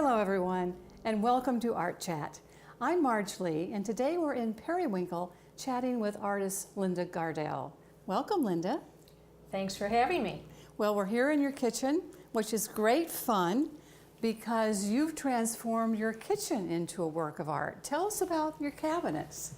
Hello everyone, and welcome to Art Chat. I'm Marge Lee, and today we're in Periwinkle chatting with artist Linda Gardell. Welcome, Linda. Thanks for having me. Well, we're here in your kitchen, which is great fun because you've transformed your kitchen into a work of art. Tell us about your cabinets.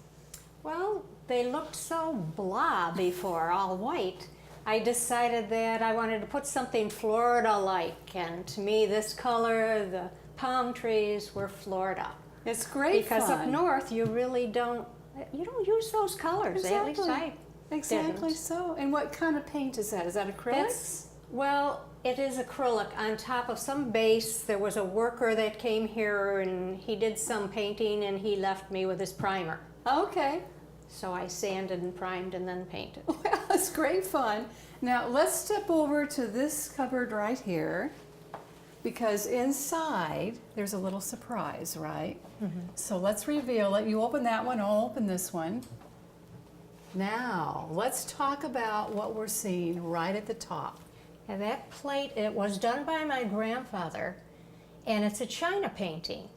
Well, they looked so blah before, all white. I decided that I wanted to put something Florida-like, and to me this color, the palm trees, were Florida. It's great because fun. Up north you really don't use those colors. Exactly. At least I Exactly didn't. so. And what kind of paint is that? Is that acrylics? Well, it is acrylic on top of some base. There was a worker that came here and he did some painting and he left me with his primer. Okay. So I sanded and primed and then painted. Well, it's great fun. Now let's step over to this cupboard right here, because inside there's a little surprise, right? Mm-hmm. So let's reveal it. You open that one, I'll open this one. Now let's talk about what we're seeing right at the top. And that plate, it was done by my grandfather, and it's a China painting.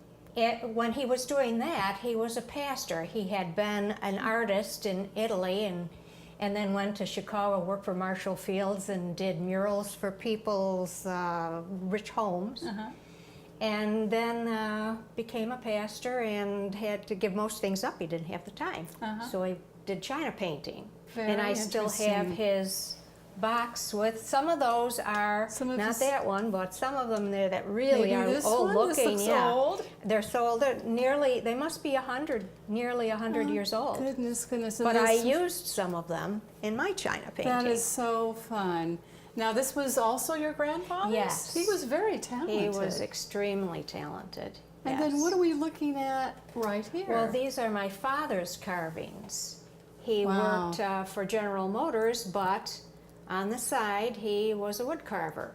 When he was doing that, he was a pastor. He had been an artist in Italy and then went to Chicago, worked for Marshall Fields and did murals for people's rich homes. Uh-huh. And then became a pastor and had to give most things up. He didn't have the time. Uh-huh. So he did China painting. And I still have his box with some of those are not that one, but some of them there that really are old looking. This looks old. They're so old. They must be nearly 100 years old. Goodness. But I used some of them in my China painting. That is so fun. Now this was also your grandfather's? Yes. He was very talented. He was extremely talented. And then what are we looking at right here? Well, these are my father's carvings. He worked for General Motors, but on the side, he was a wood carver.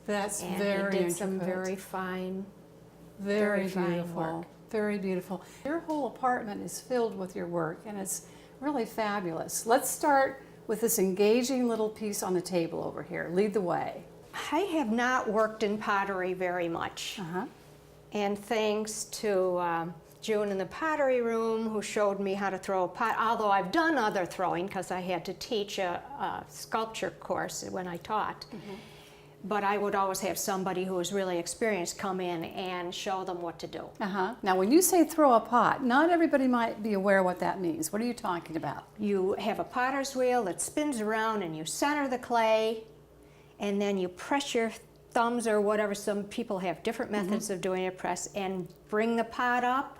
That's and very he did some very fine, very fine beautiful work. Very beautiful. Your whole apartment is filled with your work, and it's really fabulous. Let's start with this engaging little piece on the table over here. Lead the way. I have not worked in pottery very much. Uh-huh. And thanks to June in the pottery room, who showed me how to throw a pot, although I've done other throwing because I had to teach a sculpture course when I taught. Mm-hmm. But I would always have somebody who was really experienced come in and show them what to do. Uh-huh. Now when you say throw a pot, not everybody might be aware what that means. What are you talking about? You have a potter's wheel that spins around and you center the clay, and then you press your thumbs or whatever. Some people have different methods of doing it, press and bring the pot up.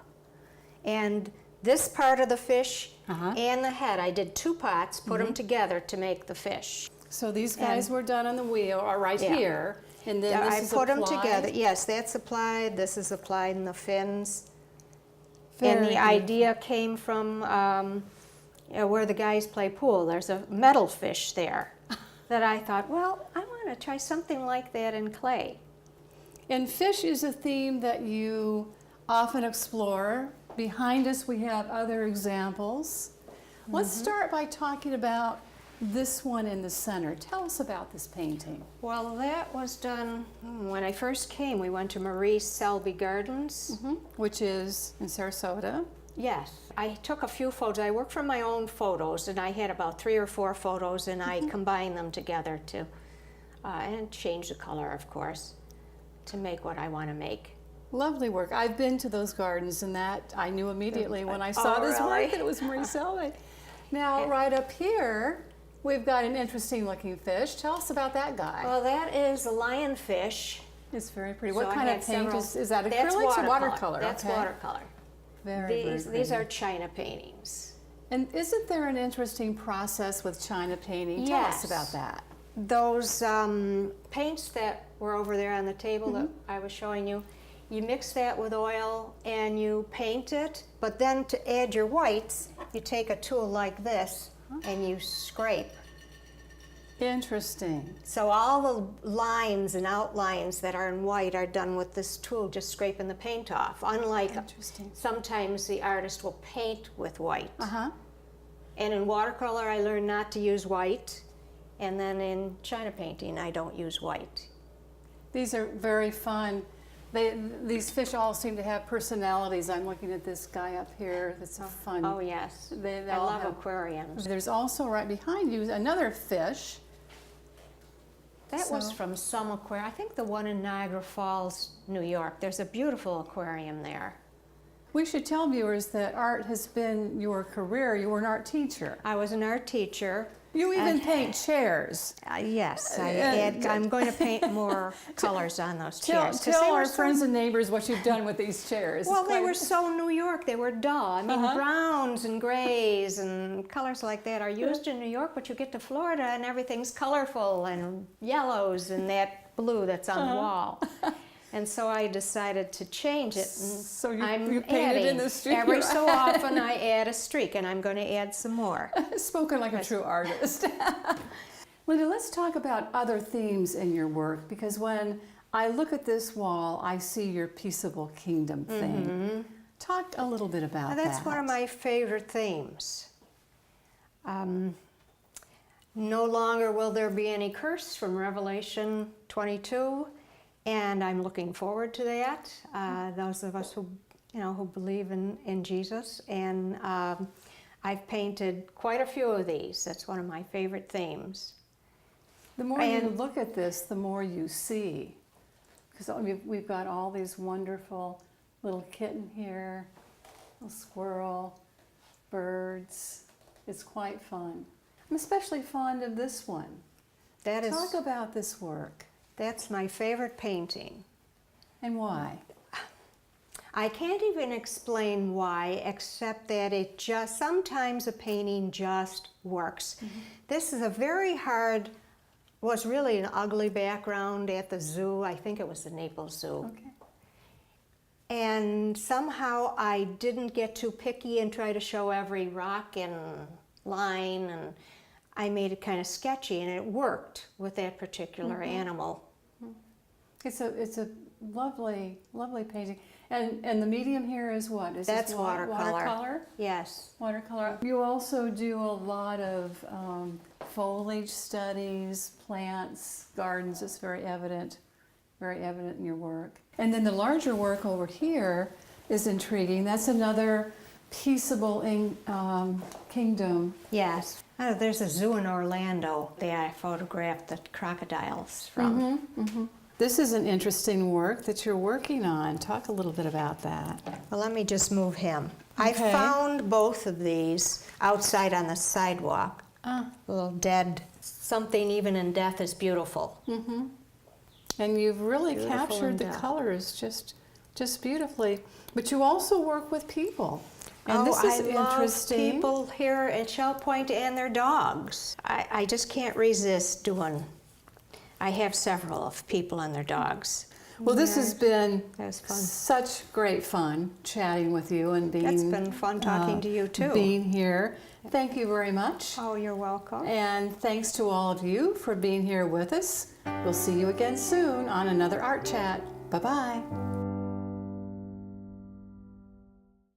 And this part of the fish and the head, I did two pots, put them together to make the fish. So these guys were done on the wheel, or right here, and then this is put applied. them together. Yes, that's applied. This is applied in the fins. Very and the idea came from where the guys play pool. There's a metal fish there that I thought, well, I want to try something like that in clay. And fish is a theme that you often explore. Behind us we have other examples. Let's start by talking about this one in the center. Tell us about this painting. Well, that was done when I first came. We went to Marie Selby Gardens. Which is in Sarasota. Yes. I took a few photos. I worked from my own photos, and I had about 3 or 4 photos, and I combined them together to, and change the color, of course, to make what I want to make. Lovely work. I've been to those gardens, and that I knew immediately when I saw this work that it was Marie Selby. Now, right up here, we've got an interesting looking fish. Tell us about that guy. Well, that is a lionfish. It's very pretty. What kind of paint is that? That's Acrylics or watercolor? That's watercolor. These are China paintings. And isn't there an interesting process with China painting? Tell us about that. Those paints that were over there on the table that I was showing you, you mix that with oil and you paint it, but then to add your whites, you take a tool like this and you scrape. Interesting. So all the lines and outlines that are in white are done with this tool, just scraping the paint off. Unlike sometimes the artist will paint with white. And in watercolor I learned not to use white, and then in China painting I don't use white. These are very fun. These fish all seem to have personalities. I'm looking at this guy up here. That's fun. Oh, yes. They I all love have- aquariums. There's also right behind you another fish. That was So- from some aquarium. I think the one in Niagara Falls, New York. There's a beautiful aquarium there. We should tell viewers that art has been your career. You were an art teacher. I was an art teacher. You even paint chairs. Yes, And- I'm going to paint more colors on those Tell, chairs. 'cause they tell were our so- friends and neighbors what you've done with these chairs. Well, It's they quite- were so New York. They were dull. I mean, browns and grays and colors like that are used in New York, but you get to Florida and everything's colorful and yellows and that blue that's on the wall. And so I decided to change it. And So you I'm painted in adding. the studio. Every so often I add a streak, and I'm going to add some more. Spoken like a true artist. Linda, let's talk about other themes in your work, because when I look at this wall, I see your peaceable kingdom theme. Talk a little bit about Now, that. that's one of my favorite themes. No longer will there be any curse from Revelation 22, and I'm looking forward to that. Those of us who, who believe in Jesus, and I've painted quite a few of these. That's one of my favorite themes. The more you And- look at this, the more you see. Because we've got all these wonderful little kitten here, little squirrel, birds. It's quite fun. I'm especially fond of this one. Talk about this work That's my favorite painting. and why. I can't even explain why, except that it just, sometimes a painting just works. This is a very hard, was really an ugly background at the zoo. I think it was the Naples Zoo. Okay. And somehow I didn't get too picky and try to show every rock and line, and I made it kind of sketchy, and it worked with that particular animal. It's a lovely, lovely painting. And the medium here is what? Is That's this watercolor. watercolor? Yes. Watercolor. You also do a lot of foliage studies, plants, gardens. It's very evident in your work. And then the larger work over here is intriguing. That's another peaceable kingdom. Yes. There's a zoo in Orlando that I photographed the crocodiles from. This is an interesting work that you're working on. Talk a little bit about that. Well, let me just move him. I Okay. found both of these outside on the sidewalk. Ah. A little dead. Something even in death is beautiful. And you've really Beautiful captured and the death. colors just beautifully. But you also work with people. And this is I love interesting. people here at Shell Point and their dogs. I just can't resist doing. I have several of people and their dogs. Well, this has been That was fun. such great fun chatting with you and being. It's been fun talking to you, too. Being here. Thank you very much. Oh, you're welcome. And thanks to all of you for being here with us. We'll see you again soon on another Art Chat. Bye-bye.